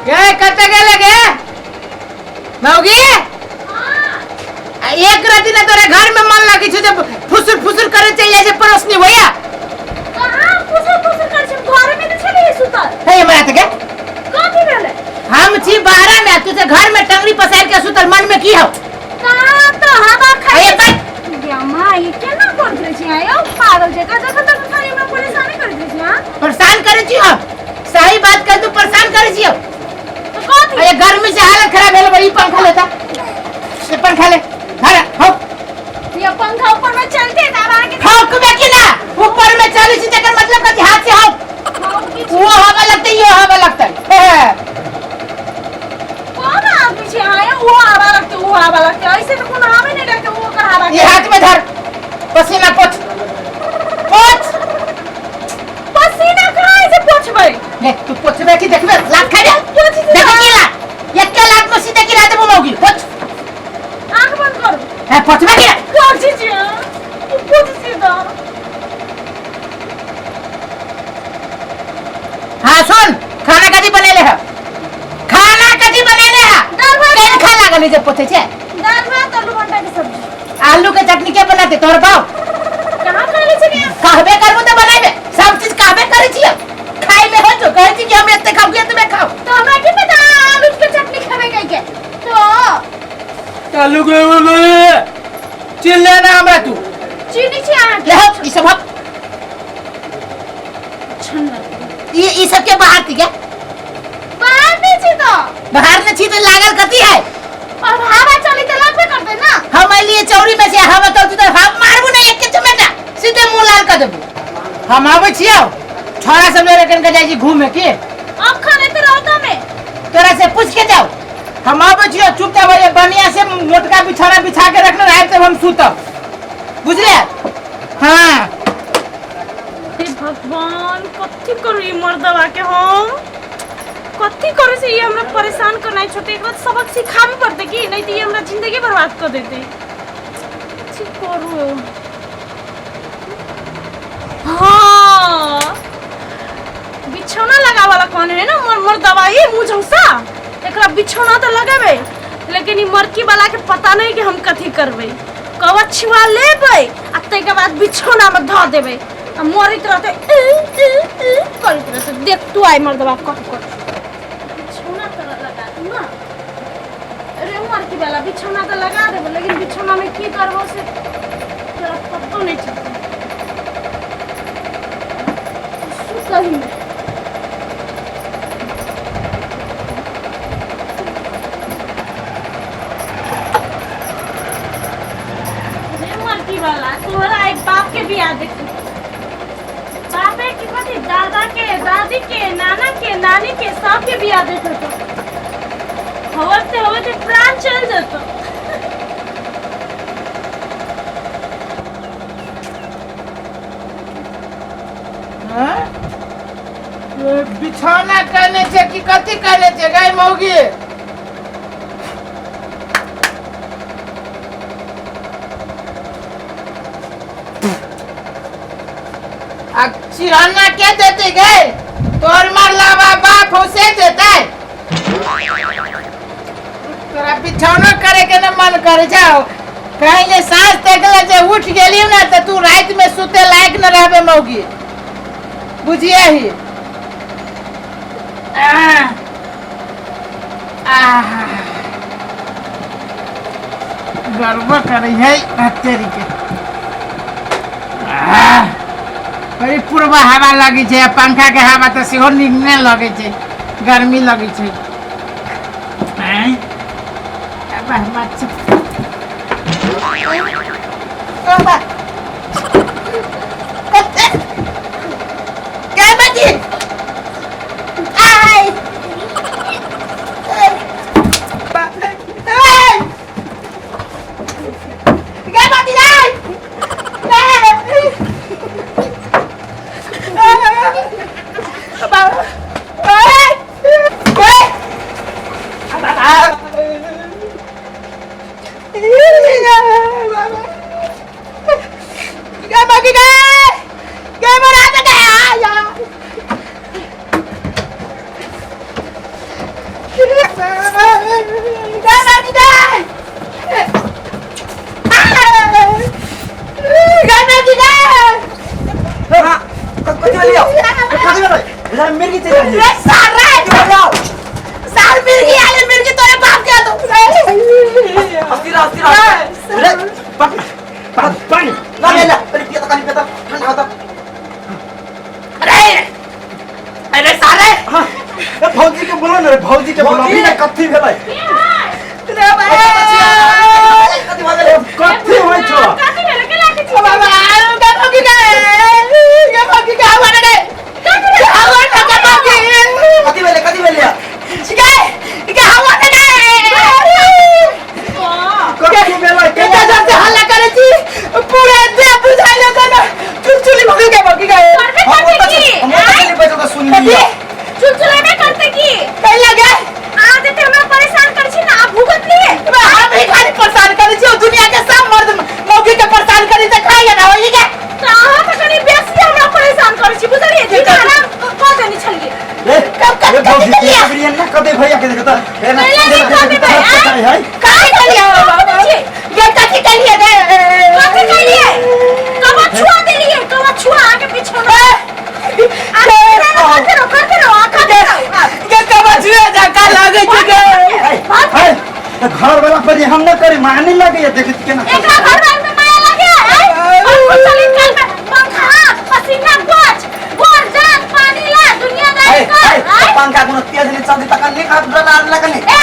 काय करते गेले गे मौगी? एक राती ना तोरे घर में मन लागी छे जब फुसुर फुसुर करे चाहिए जे परोसनी भैया कहां फुसुर फुसुर करे छे घर में तो चले सुतल हे हमरा त के कथि भेले हम छी बाहर में तुझे घर में टंगरी पसार के सुतल मन में की हो कहां तो हवा खाए ए या माई केना कर दे छी आयो पागल जे का जब तक खाली में परेशानी कर दे छी हां परेशान करे छी हो सही बात कर तू परेशान करे छी हो तो कथि अरे गर्मी से हालत खराब भेल बड़ी पंखा लेता से पंखा ले धर हो ये पंखा ऊपर में चलते ना आगे हो कबे की ना ऊपर में चली छी तकर मतलब कि हाथ से हो वो हवा लगते ये हवा लगता है कौन आदमी छे आया वो हवा लगते ऐसे तो कोनो हवा नहीं लगते वो कर हवा ये हाथ में धर पसीना पोंछ पोंछ पसीना कहां से पोंछबे ले तू पोंछबे की देखबे लात खा दे पोंछ दे देख की ला ये के लात में सीधे की रात में मौगी पोंछ आंख बंद कर है पोंछबे की पोंछ जी पोंछ सीधा हां सुन खाना कदी बनेले है खाना कदी बनेले है दाल भात केन खा लागल जे पोथे छे दाल भात आलू भंटा की सब्जी आलू के चटनी के बनाते तोर बाऊ कहां खाले छे कहबे करबो त बनाबे सब चीज कहबे करे छी खाई में हो तो कहे छी कि हम एते खाऊ के तुम्हें खाओ तो हमरा की पता आलू के चटनी खावे के तो आलू के चिल्ले ना हमरा तू चीनी छे आ ले हो ई सब छन्ना ई सब के बाहर थी क्या बाहर नहीं छी तो बाहर ने छी तो लागल कती है और हवा चली तो लगबे करते ना हम लिए चौड़ी में से हवा तो हम मारबू ना एक के चमेटा सीधे मुंह लाल कर देबू हम आबै छियो छोरा सब ले कन के जाई छी घूमे के अब खाने तो रहता में तोरा से पूछ के जाओ हम आबै छियो चुपचाप ये बनिया से मोटका बिछाना बिछा के रखना है तब हम सूतब बुझले हां हे भगवान कथि करू मर्दवा के हम कथि करे से ये हमरा परेशान करना है छोटे को सबक सिखावे पड़ते कि नहीं तो ये हमरा जिंदगी बर्बाद कर देते ठीक करू हां बिछौना लगा वाला कौन है ना मोर दवाई मुझौसा एकरा बिछौना तो लगावे लेकिन ई मरकी वाला के पता नहीं कि हम कथि करबे कवच छिवा लेबे आ तै के बाद बिछौना में ध देबे आ मरित रहते करित रहते देख तू आई मर्दवा कट कट बिछौना तो लगा दू ना अरे मरकी वाला बिछौना तो लगा देबे लेकिन बिछौना में की करबो से तेरा पता नहीं चलता सही में वाला तोरा एक बाप के बियाह देखो बापे की कथी दादा के दादी के नाना के नानी के सब के बियाह देखो तो होते प्राण चल जातो हां बिछौना करने से की कथी करने से गाय मौगी चिराना क्या देते गए तोर मरलावा बाप उसे देता है तोरा बिछौना करे के न मन कर जाओ कहीं जे सांस तकले जे उठ गेली ना त तू रात में सुते लायक न रहबे मौगी बुझिए ही गड़बड़ करे है तेरी के बड़ी पूर्वा हवा लगी है पंखा के हवा तो सेहो निकने लगे है गर्मी लगी है कति वाली आओ कति वाली इधर मिर्गी चाहिए साल मिर्गी आले मिर्गी तोरे बाप के दो अस्थिर अरे पानी ला ले अरे पिया ठंडा होता अरे सारे हां भौजी के बोलो ना भौजी के बोलो बिना कथि भेलै रे भाई कथि भले कथि होय छो कथि भेल के लागे छी बाबा के आवा रे कथि भेलै छिके के आवा रे कथि भेलै के जब से हल्ला करे छी पूरे दे बुझाइलो त चुलचुली भगी गए करते की हम चली बैठो तो सुन लिया चुलचुले में करते की कहीं लगे आ देते हमरा परेशान कर छी ना भूगत लिए हम ही खाली परेशान करे छी दुनिया के सब मर्द मौगी के परेशान करी त खाइए ना होई के कहां त कनी बेसी हमरा परेशान कर छी बुझलिए जी आराम क देनी छलिए कब भौजी कर लिया के ना कदे भैया के देखता है ना है काहे कर लिया बाबा ये कथि कर लिया रे कथि कर लिए कब छुआ देलिए कब छुआ आगे पीछे करते रहो आखा दे के कब छुए जाका लागे छी के है घर वाला पर हम ना करे माने लगे ये देखत के ना एकरा घर में माया लगे है और चली कल में पंखा पसीना पोछ गोर जान पानी ला दुनियादारी कर पंखा कोनो तेज नहीं चलती तक नहीं का डर लगने ए